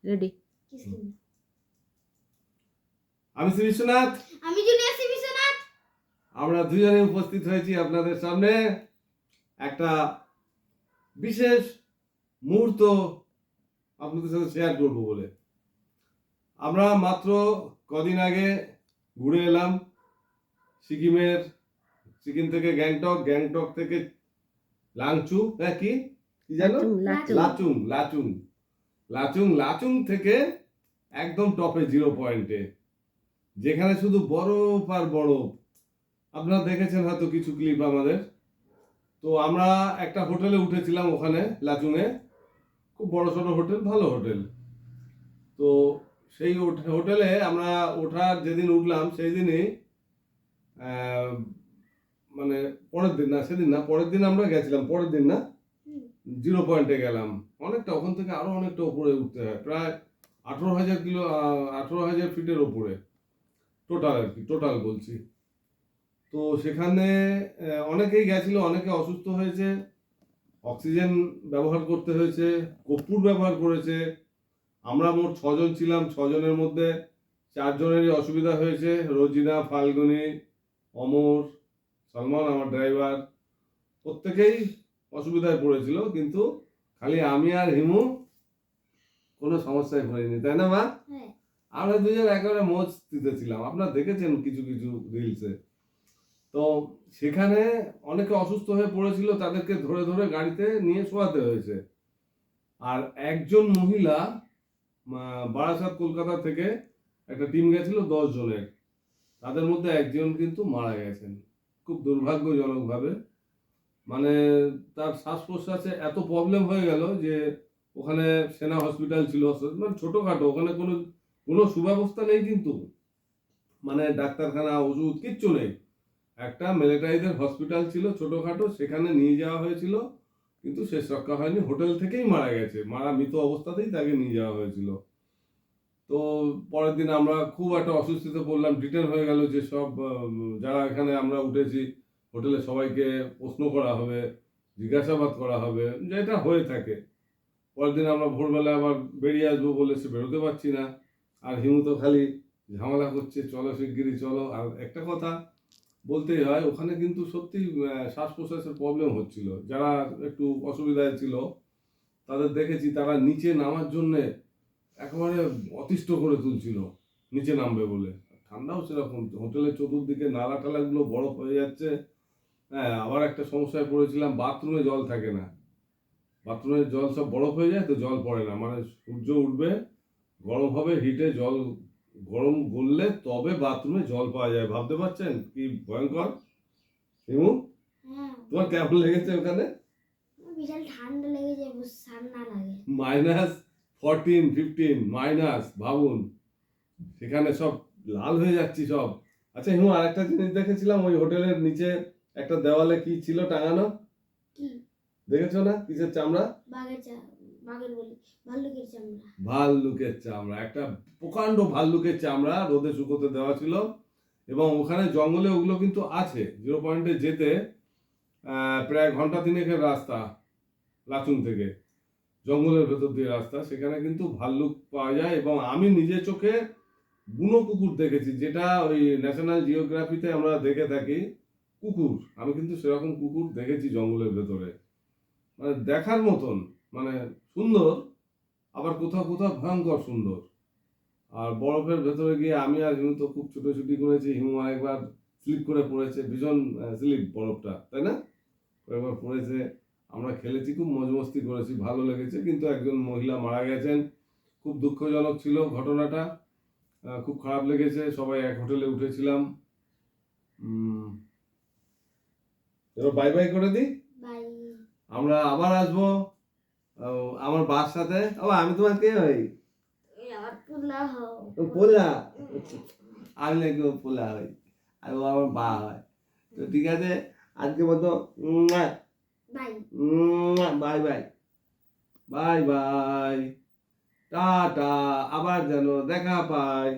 Ready. আমি শ্রী বিশ্বনাথ, আমি junior Shri Biswanath. আমরা দুজনে উপস্থিত হয়েছি আপনাদের সামনে একটা বিশেষ মুহূর্ত আপনাদের সাথে শেয়ার করব বলে। আমরা মাত্র কদিন আগে ঘুরে এলাম সিকিম থেকে গ্যাংটক, গ্যাংটক থেকে লাংচু, কি জানো, লাচুং থেকে একদম টপে 0 পয়েন্টে, যেখানে শুধু বরফ আর বরফ। আপনারা দেখেছেন হয়তো কিছু ক্লিপ আমাদের। তো আমরা একটা হোটেলে উঠেছিলাম ওখানে লাচুংয়ে, খুব বড় সড়ো হোটেল, ভালো হোটেল। তো সেই হোটেলে আমরা ওঠার যেদিন উঠলাম সেই দিনই মানে পরের দিন আমরা গেছিলাম, পরের দিন না, 0 পয়েন্টে গেলাম। অনেকটা ওখান থেকে আরো অনেকটা উপরে উঠতে হয়, প্রায় 18,000 ফিটের উপরে টোটাল, আর কি টোটাল বলছি। তো সেখানে অনেকেই গেছিল, অনেকে অসুস্থ হয়েছে, অক্সিজেন ব্যবহার করতে হয়েছে, কর্পূর ব্যবহার করেছে। আমরা মোট 6 জন ছিলাম, 6 জনের মধ্যে 4 জনেরই অসুবিধা হয়েছে। রোজিনা, ফাল্গুনি, অমর, সলমন আমার ড্রাইভার, প্রত্যেকেই অসুবিধায় পড়েছিল, কিন্তু খালি আমি আর হিমু কোনো সমস্যায় পড়িনি, তাই না মা? আমরা দুজন একেবারে মস্তিতে ছিলাম, আপনারা দেখেছেন কিছু কিছু রিলসে। তো সেখানে অনেকে অসুস্থ হয়ে পড়েছিল, তাদেরকে ধরে ধরে গাড়িতে নিয়ে শোয়াতে হয়েছে। আর একজন মহিলা বারাসাত কলকাতা থেকে একটা টিম গেছিল 10 জনের, তাদের মধ্যে একজন কিন্তু মারা গেছেন খুব দুর্ভাগ্যজনকভাবে। মানে তার শ্বাস প্রশ্বাসে এত প্রবলেম হয়ে গেল যে ওখানে সেনা হসপিটাল ছিল, মানে ছোটোখাটো, ওখানে কোনো সুব্যবস্থা নেই, কিন্তু মানে ডাক্তারখানা, ওষুধ কিচ্ছু নেই। একটা মিলিটারিদের হসপিটাল ছিল ছোটোখাটো, সেখানে নিয়ে যাওয়া হয়েছিল, কিন্তু শেষ রক্ষা হয়নি, হোটেল থেকেই মারা গেছে, মৃত অবস্থাতেই তাকে নিয়ে যাওয়া হয়েছিল। তো পরের দিন আমরা খুব একটা অসুস্থতে পড়লাম, ডিটেন হয়ে গেল যে সব যারা এখানে আমরা উঠেছি হোটেলে সবাইকে প্রশ্ন করা হবে, জিজ্ঞাসাবাদ করা হবে, যেটা হয়ে থাকে। পরের দিন আমরা ভোরবেলা আবার বেরিয়ে আসবো বলে সে বেরোতে পারছি না, আর হিমু তো খালি ঝামেলা করছে, চলো শিগগিরি চলো। আর একটা কথা বলতেই হয়, ওখানে কিন্তু সত্যি শ্বাস প্রশ্বাসের প্রবলেম হচ্ছিল, যারা একটু অসুবিধায় ছিল তাদের দেখেছি তারা নিচে নামার জন্যে একেবারে অতিষ্ঠ করে তুলছিল নিচে নামবে বলে। ঠান্ডাও সেরকম, হোটেলের চতুর্দিকে নালা টালাগুলো বরফ হয়ে যাচ্ছে। হ্যাঁ, আবার একটা সমস্যায় পড়েছিলাম, বাথরুমে জল থাকে না, বাথরুমের জল সব বরফ হয়ে যায়, তো জল পড়ে না, মানে সূর্য উঠবে, গরম হবে, হিটে জল গরম গললে তবে বাথরুমে জল পাওয়া যায়। ভাবতে পারছেন কি ভয়ঙ্কর? হিমু, তোমার কেমন লেগেছে ওখানে? বিশাল ঠান্ডা লেগে যায়, ঠান্ডা লাগে, -14, 15 মাইনাস, ভাবুন। সেখানে সব লাল হয়ে যাচ্ছি সব। আচ্ছা হিমু, আরেকটা জিনিস দেখেছিলাম, ওই হোটেলের নিচে একটা দেওয়ালে কি ছিল টাঙানো, কি দেখেছো না? কিসের চামড়া? ভাল্লুকের চামড়া, একটা প্রকাণ্ড ভাল্লুকের চামড়া রোদে শুকোতে দেওয়া ছিল। এবং ওখানে জঙ্গলে ওগুলো কিন্তু আছে, 0 পয়েন্টে যেতে প্রায় ঘন্টা 3-এর রাস্তা, লাচুং থেকে জঙ্গলের ভেতর দিয়ে রাস্তা, সেখানে কিন্তু ভাল্লুক পাওয়া যায়। এবং আমি নিজে চোখে বুনো কুকুর দেখেছি, যেটা ওই ন্যাশনাল জিওগ্রাফিতে আমরা দেখে থাকি কুকুর, আমি কিন্তু সেরকম কুকুর দেখেছি জঙ্গলের ভেতরে, মানে দেখার মতন, মানে সুন্দর, আবার কোথাও কোথাও ভয়ঙ্কর সুন্দর। আর বরফের ভেতরে গিয়ে আমি আর হিমু তো খুব ছুটোছুটি করেছি, হিমু একবার স্লিপ করে পড়েছে, ভীষণ স্লিপ বরফটা, তাই না? একবার পড়েছে, আমরা খেলেছি, খুব মজ মস্তি করেছি, ভালো লেগেছে। কিন্তু একজন মহিলা মারা গেছেন, খুব দুঃখজনক ছিল ঘটনাটা, খুব খারাপ লেগেছে। সবাই এক হোটেলে উঠেছিলাম। এবার বাই বাই করে দিই, আমরা আবার আসবো আমার বাবার সাথে। আমি তোমার কে হই? পোলা, আমি নাকি পোলা হই, আর ও আমার বা হয়। তো ঠিক আছে, আজকে মতো bye bye, bye bye, tata, আবার যেন দেখা পাই।